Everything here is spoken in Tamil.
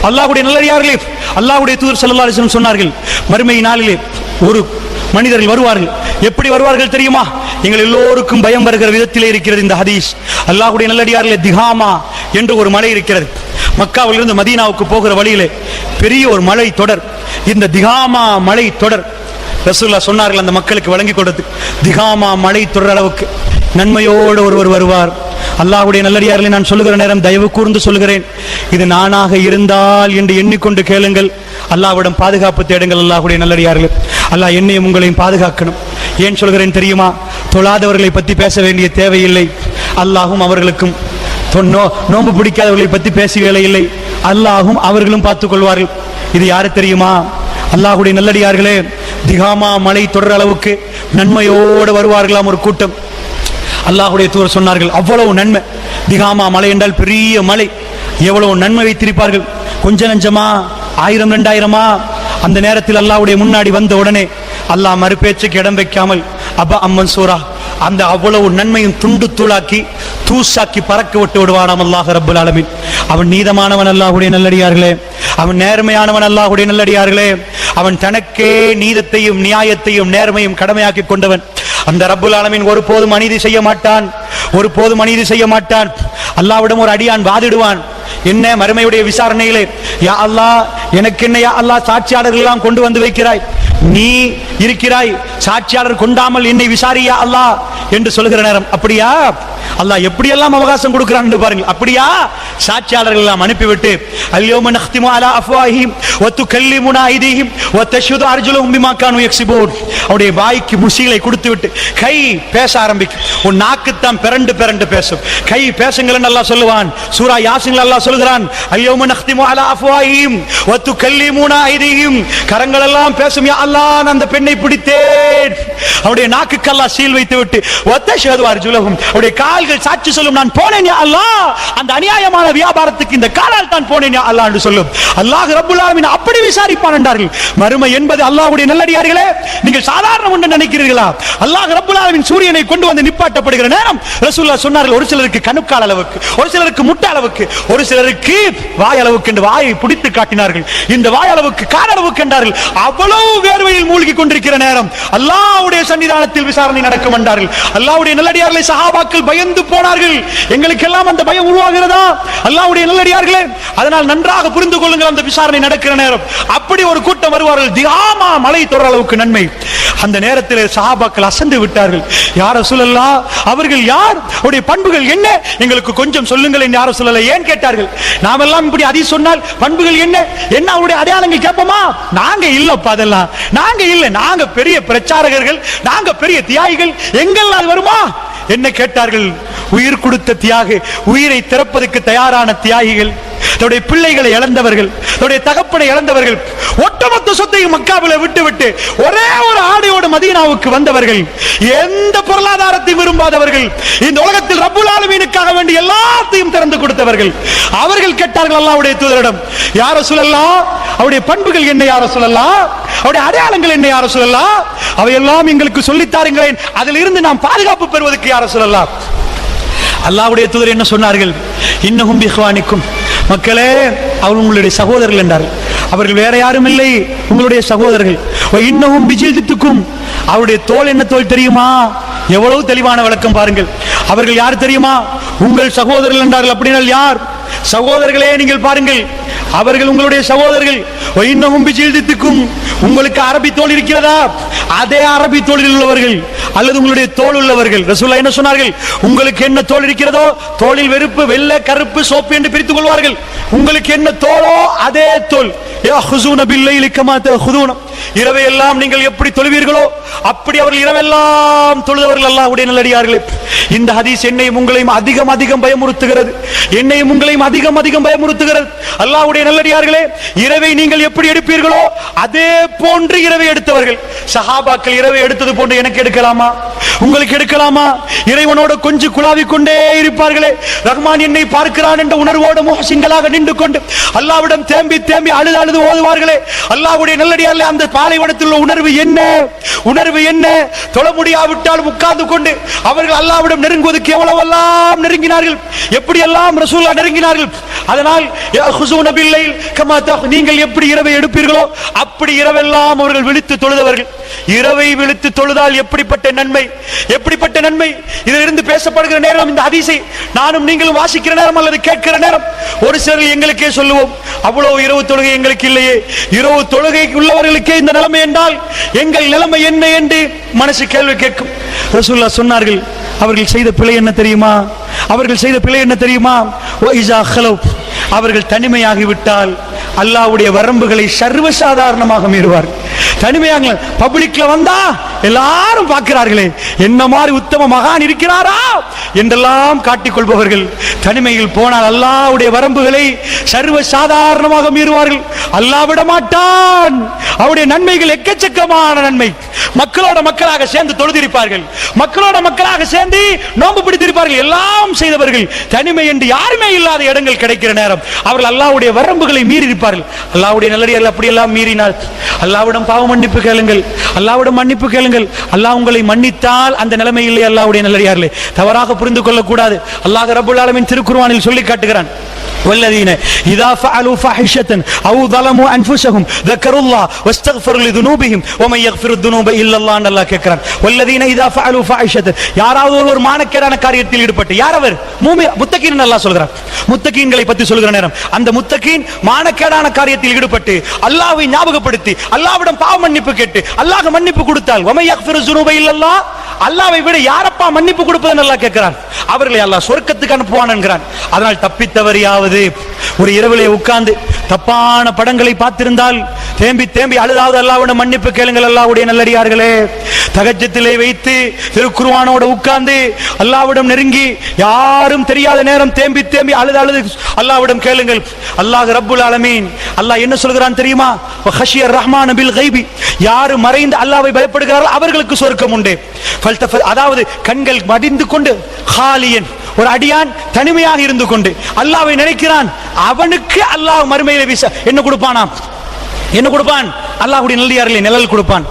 அல்லாஹ்வுடைய நல்லடியார்களே, அல்லாஹ்வுடைய தூதர் ஸல்லல்லாஹு அலைஹி வஸல்லம் சொன்னார்கள், மறுமை நாளிலே ஒரு மனிதர்கள் வருவார்கள். எப்படி வருவார்கள் தெரியுமா? எங்கள் எல்லோருக்கும் பயம் வருகிற விதத்திலே இருக்கிறது இந்த ஹதீஸ். அல்லாஹ்வுடைய நல்லடியார்களே, திகாமா என்று ஒரு மலை இருக்கிறது. மக்காவிலிருந்து மதீனாவுக்கு போகிற வழியிலே பெரிய ஒரு மலை தொடர். இந்த திகாமா மலை தொடர் ரசூலுல்லாஹ் சொன்னார்கள் அந்த மக்களுக்கு வழங்கி கொடுத்து, திகாமா மலை தொடர் அளவுக்கு நன்மையோடு ஒருவர் வருவார். அல்லாஹ்வுடைய நல்லடியார்களை நான் சொல்லுகிற நேரம் தயவு கூர்ந்து சொல்கிறேன், இது நானாக இருந்தால் என்று எண்ணிக்கொண்டு கேளுங்கள். அல்லாஹ்விடம் பாதுகாப்பு தேடுங்கள். அல்லாஹ்வுடைய நல்லடியார்கள், அல்லாஹ் என்னையும் உங்களையும் பாதுகாக்கணும். ஏன் சொல்கிறேன் தெரியுமா? தொழாதவர்களை பற்றி பேச வேண்டிய தேவையில்லை. அல்லாஹும் அவர்களுக்கும் நோன்பு பிடிக்காதவர்களை பற்றி பேச வேலை இல்லை. அல்லாஹும் அவர்களும் பார்த்துக் கொள்வார்கள். இது யாரு தெரியுமா? அல்லாஹ்வுடைய நல்லடியார்களே, திகாமா மலை தொடர் அளவுக்கு நன்மையோடு வருவார்களாம் ஒரு கூட்டம். அல்லாஹ்வுடைய தூதர் சொன்னார்கள், அவ்வளவு நன்மை. திகாமா மலை என்றால் பெரிய மலை, எவ்வளவு நன்மை வைத்திருப்பார்கள். கொஞ்ச நஞ்சமா, 1000 2000 அந்த நேரத்தில் அல்லாஹ்வுடைய முன்னாடி வந்த உடனே அல்லாஹ் மறுபேச்சுக்கு இடம் வைக்காமல் அபா அம்மன் சூரா அந்த அவ்வளவு நன்மையும் துண்டு தூளாக்கி தூசாக்கி பறக்க விட்டு விடுவானாம் அல்லாஹ் ரப்பல் ஆலமீன். அவன் நீதமானவன் அல்லாஹ்வுடைய நல்லடியார்களே, அவன் நேர்மையானவன் அல்லாஹ்வுடைய நல்லடியார்களே, அவன் தனக்கே நீதத்தையும் நியாயத்தையும் நேர்மையும் கடமையாக்கி கொண்டவன். அந்த ரப்பல் ஆலமீன் ஒருபோதும் அநீதி செய்ய மாட்டான், ஒருபோதும் அநீதி செய்ய மாட்டான். அல்லாஹ்விடம் ஒரு அடியான் வாதிடுவான், என்ன மறுமையுடைய விசாரணையிலே, யா அல்லாஹ் எனக்கு என்ன யா அல்லாஹ் சாட்சியாளர்கள் எல்லாம் கொண்டு வந்து வைக்கிறாய், நீ இருக்கிறாய், சாட்சியாளர் கொண்டாமல் என்னை விசாரியா அல்லாஹ் என்று சொல்லுகிற நேரம், அப்படியா அல்லாஹ் எப்படியெல்லாம் அவகாசம் கொடுக்கிறான் பாருங்க. அப்படியா சாட்சியாளர்கள் எல்லாம் அனுப்பிவிட்டு, அல்யௌம நக்திமு அலா அஃப்வாஹிஹிம் வ துகல்லிமுனா ஐதீஹிம் வ தஷ்ஹது அர்ஜுலுஹும் பிமா கானூ யக்ஸிபூன். அவருடைய வாய்க்கு முசிகளை கொடுத்து விட்டு கை பேச ஆரம்பிக்கும். உன் நாக்குத்தான் பிறண்டு பிறண்டு பேசும். கை பேசுங்கள் என்று அல்லாஹ் சொல்லுவான். சூரா யாசின்ல அல்லாஹ் சொல்கிறான், அல்யௌம நக்திமு அலா அஃப்வாஹிஹிம் வ துகல்லிமுனா ஐதீஹிம். கரங்கள் எல்லாம் பேசும், யா அல்லாஹ் நான் அந்த பெண்ணை பிடித்தேன். அவருடைய நாக்குக்கு அல்லாஹ் சீல் வைத்து விட்டு வ தஷ்ஹது அர்ஜுலுஹும், அவருடைய கால்கள் சாட்சி சொல்லும், நான் போனேன் யா அல்லாஹ், அந்த அநியாயமான வியாபாரத்துக்கு இந்த காலால் தான் போனேன் யா அல்லாஹ் என்று சொல்லும். அல்லாஹ் ரப்பல் ஆலமீன் அப்படி விசாரிப்பான் என்றார்கள். மறுமை என்பது அல்லாஹ்வுடைய நல்லடியார்களே, நீங்கள் சாதாரண ஒன்று நினைக்கிறீர்களா? அல்லாஹ் ரப்பல் ஆலமீன் சூரியனை கொண்டு வந்து நிப்பாட்டப்படுகிற நேரம் ரசூலுல்லாஹ் சொன்னார்கள், ஒரு சிலருக்கு கணுக்கால் அளவுக்கு, ஒரு சிலருக்கு முட்டை அளவுக்கு, ஒரு சிலருக்கு வாய் அளவுக்கு என்று வாயை பிடித்து காட்டினார்கள். இந்த வாய் அளவுக்கு கால் அளவுக்கு என்றார்கள். அவ்வளவு வேர்வையில் மூழ்கி கொண்டிருக்கிற நேரம் அல்லாஹ்வுடைய சன்னிதானத்தில் விசாரணை நடக்கும் என்றார்கள். அல்லாஹ்வுடைய நல்லடியார்களை சஹாபாக்கள் பயந்து போனார்கள். எங்களுக்கெல்லாம் அந்த பயம் உருவாகிறதா? அல்லாஹ்வுடைய நல்லடியார்களே, அதனால் நன்றாக புரிந்து கொள்ளுங்கள். அந்த விசாரணை நடக்கிற நேரம் அப்படி ஒரு கூட்டம் வருவார்கள், திகாமா மலை தொடர் அளவுக்கு நன்மை. அந்த நேரத்தில் சஹாபாக்கள் அசந்து விட்டார்கள். யா ரசூலல்லாஹ், அவர்கள் யார், அவருடைய பண்புகள் என்ன, எங்களுக்கு கொஞ்சம் சொல்லுங்கள் என்று யா ரசூலல்லாஹ் ஏன் கேட்டார்கள். நாமெல்லாம் இப்படி அதி சொன்னால் பண்புகள் என்ன என்ன அவருடைய அடையாளங்கள் கேட்போமா? நாங்க இல்லப்பா, அதெல்லாம் நாங்க இல்ல, நாங்க பெரிய பிரச்சாரகர்கள், நாங்க பெரிய தியாகிகள், எங்கெல்லாம் வருமா என்ன கேட்டார்கள். உயிர் கொடுத்த தியாகி, உயிரை திறப்பதற்கு தயாரான தியாகிகள், தன்னுடைய பிள்ளைகளை இழந்தவர்கள், தன்னுடைய தகப்பனை இழந்தவர்கள், ஒட்டுமொத்த சொத்தையும் மக்காவில விட்டு ஒரே ஒரு ஆடையோடு மதீனாவுக்கு வந்தவர்கள், எந்த பொருளாதாரத்தையும் விரும்பாதவர்கள், இந்த உலகத்தில் ரப்புல் ஆலமீனுக்காக வேண்டி எல்லாத்தையும் திறந்து கொடுத்தவர்கள். அவர்கள் கேட்டார்கள் அல்லாஹ்வுடைய தூதரிடம், யா ரசூலல்லாஹ், அவருடைய பண்புகள் என்ன யா ரசூலல்லாஹ், அவருடைய அடையாளங்கள் என்ன யா ரசூலல்லாஹ், அவையெல்லாம் எங்களுக்கு சொல்லித் தாருங்களேன், அதில் இருந்து நாம் பாதுகாப்பு பெறுவதற்கு யா ரசூலல்லாஹ். அல்லாஹ்வுடைய தூதர் என்ன சொன்னார்கள்? இன்னஹும் பிஹ்வானிக்கும், மக்களே அவர் உங்களுடைய சகோதரர்கள் என்றார்கள். அவர்கள் வேற யாரும் இல்லை, உங்களுடைய சகோதரர்கள். இன்னஹும் பிஜில்தித்துக்கும், அவருடைய தோல் என்ன தோல் தெரியுமா? எவ்வளவு தெளிவான விளக்கம் பாருங்கள். அவர்கள் யார் தெரியுமா? உங்கள் சகோதரர்கள் என்றார்கள். அப்படினால் யார்? சகோதரர்களே நீங்கள் பாருங்கள், அவர்கள் உங்களுடைய சகோதரர்கள். இன்னஹும் பிஜில்தித்துக்கும், உங்களுக்கு அரபி தோல் இருக்கிறதா? அதே அரபி தோலில் உள்ளவர்கள் அல்லது உங்களுடைய தோல் உள்ளவர்கள். ரசூலுல்லாஹ் என்ன சொன்னார்கள்? உங்களுக்கு என்ன தோல் இருக்கிறதோ, தோலில் வெறுப்பு, வெள்ளை, கருப்பு, சோப்பு என்று பிரித்துக் கொள்வார்கள். உங்களுக்கு என்ன தோலோ அதே தோல். யாஹுஸூன பில்லைலி கமா தஹுதுன, இரவையெல்லாம் நீங்கள் எப்படி தொழுவீர்களோ அப்படி அவர்கள் இரவெல்லாம் தொழுதவர்கள் அல்லாஹ்வுடைய நல்லடியார்களே. இந்த ஹதீஸ் என்னையும் உங்களையும் அதிகம் அதிகம் பயமுறுத்துகிறது, என்னையும் உங்களையும் அதிகம் அதிகம் பயமுறுத்துகிறது. அல்லாஹ்வுடைய நல்லடியார்களே, இரவை நீங்கள் எப்படி எடுப்பீர்களோ அதே போன்று இரவை எடுத்தவர்கள். சஹாபாக்கள் இரவை எடுத்தது போன்று எனக்கு எடுக்கலாமா? உங்களுக்கு எடுக்கலாமா? இறைவனோடு கொஞ்சம் குழாவிக் கொண்டே இருப்பார்களே, ரஹ்மான் என்னை பார்க்கிறான் என்ற உணர்வோடு முஹ்சின்களாக நின்று கொண்டு அல்லாஹ்விடம் தேம்பி தேம்பி அழுது அழுது ஓதுவார்களே. அல்லாஹ்வுடைய நல்லடியார்களே, அந்த பாலைவனத்தில் உள்ள உணர்வு என்ன? உணர்வு உணர்வு என்ன? தொழ முடியாவிட்டால் உட்கார்ந்து கொண்டு அவர்கள் அல்லாஹ்விடம் நெருங்குவதற்கு எவ்வளவெல்லாம் நெருங்கினார்கள், எப்படியெல்லாம் ரசூலுல்லாஹ் நெருங்கினார்கள். அதனால் யஹுஸூன பில்லைல் கமா நீங்கள் எப்படி இரவை எடுப்பீர்களோ அப்படி இரவெல்லாம் அவர்கள் விழித்து தொழுதவர்கள். இரவை விழித்து தொழுதால் எப்படிப்பட்ட நன்மை, எப்படிப்பட்ட நன்மை! இதிலிருந்து பேசப்படுகிற நேரம், இந்த ஹதீஸை நானும் நீங்களும் வாசிக்கிற நேரம் அல்லது கேட்கிற நேரம், ஒரு சிலர் எங்களுக்கே சொல்லுவோம், அவ்வளவு இரவு தொழுகை எங்களுக்கு இல்லையே, இரவு தொழுகை உள்ளவர்களுக்கே இந்த நிலைமை என்றால் எங்கள் நிலைமை என்ன என்று மனசு கேள்வி கேட்கும். ரசூலுல்லாஹ் சொன்னார்கள், அவர்கள் செய்த பிழை என்ன தெரியுமா? அவர்கள் செய்த பிழை என்ன தெரியுமா? அவர்கள் தனிமையாகிவிட்டால் அல்லாஹ்வுடைய வரம்புகளை சர்வசாதாரணமாக மீறுவார். தனிமையாக பப்ளிக்ல வந்தா எல்லாரும் பார்க்கிறார்களே, என்ன மாதிரி உத்தம மகான் இருக்கிறாரா என்றெல்லாம் காட்டிக் கொள்பவர்கள் தனிமையில் போனால் அல்லாஹ்வுடைய வரம்புகளை சர்வசாதாரணமாக மீறுவார்கள். அல்லாஹ் விட மாட்டான். அவருடைய நன்மைகள் எக்கச்சக்கமான நன்மை. மக்களோட மக்களாக சேர்ந்து தொழுதிருப்பார்கள், மக்களோட மக்களாக சேர்ந்து நோன்பு பிடித்திருப்பார்கள். எல்லாம் செய்தவர்கள் தனிமை என்று யாருமே இல்லாத இடங்கள் கிடைக்கிற நேரம் அவர்கள் அல்லாஹ்வுடைய வரம்புகளை மீறி இருப்பார்கள். அல்லாஹ்வுடைய நல்லடியார்கள் அப்படி எல்லாம் மீறினால் அல்லாஹ்விடம் பாவ மன்னிப்பு கேளுங்கள், அல்லாஹ்விடம் மன்னிப்பு கேளுங்கள். அல்லாஹ் உங்களை மன்னித்தால் அந்த நிலைமையிலே அல்லாஹ்வுடைய நல்லடியார்களே தவறாக புரிந்து கொள்ளக்கூடாது. அல்லாஹ் ரப்பல் ஆலமீன் திருக்குர்ஆனில் சொல்லி காட்டுகிறான், والذين إذا فعلوا فاحشة أو ظلموا أنفسهم ذكروا الله واستغفروا لذنوبهم ومن يغفر الذنوب إلا الله என்று அல்லாஹ் கேட்கிறான். والذين إذا فعلوا فاحشة, யாராவது ஒரு மானக்கேடான காரியத்தில் ஈடுபட்டு, யார் அவர்? முத்தகீன் அல்லாஹ் சொல்கிறார். முத்தகீன்களை பற்றி சொல்கிற நேரம் அந்த முத்தகீன் மானக்கேடான காரியத்தில் ஈடுபட்டு அல்லாஹ்வை ஞாபகப்படுத்தி அல்லாஹ்விடம் பாவ மன்னிப்பு கேட்டு அல்லாஹ் மன்னிப்பு கொடுத்தால் ومن يغفر الذنوب إلا الله, அல்லாஹ்வை விட யாரப்பா மன்னிப்பு கொடுப்பதுன்னு அல்லாஹ் கேட்கிறான். அவர்களை அல்லாஹ் சொர்க்கத்துக்கு அனுப்புவான் என்கிறான். அதனால் தப்பித்தவரையாவது ஒரு இரவிலே உட்கார்ந்து தப்பான படங்களை பார்த்திருந்தால் தேம்பி தேம்பி அழுதாவது அல்லாஹ்விடம் மன்னிப்பு கேளுங்கள். அல்லாஹ்வுடைய நல்லடியார்களே, தஹஜ்ஜுதிலே வைத்து திருக்குர்ஆனோட உட்கார்ந்து அல்லாஹ்விடம் நெருங்கி யாரும் தெரியாத நேரம் தேம்பி தேம்பி அழுது அல்லாஹ்விடம் கேளுங்கள். அல்லாஹ் ரப்புல் ஆலமீன் அல்லாஹ் என்ன சொல்கிறான் தெரியுமா? வஹஷியர் ரஹ்மான் பில் கைபி, யார் மறைந்து அல்லாஹ்வை பயப்படுகிறார்கள் அவர்களுக்கு சொர்க்கம் உண்டு. அதாவது கண்கள் மடிந்து கொண்டு ஹாலியன், ஒரு அடியான் தனிமையாக இருந்து கொண்டு அல்லாஹ்வை நினைக்கிறான், அவனுக்கு அல்லாஹ் மறுமையிலே என்ன கொடுப்பானாம்? என்ன கொடுப்பான்? அல்லாஹ்வுடைய நல்லடியார்களே நிழல் கொடுப்பான்.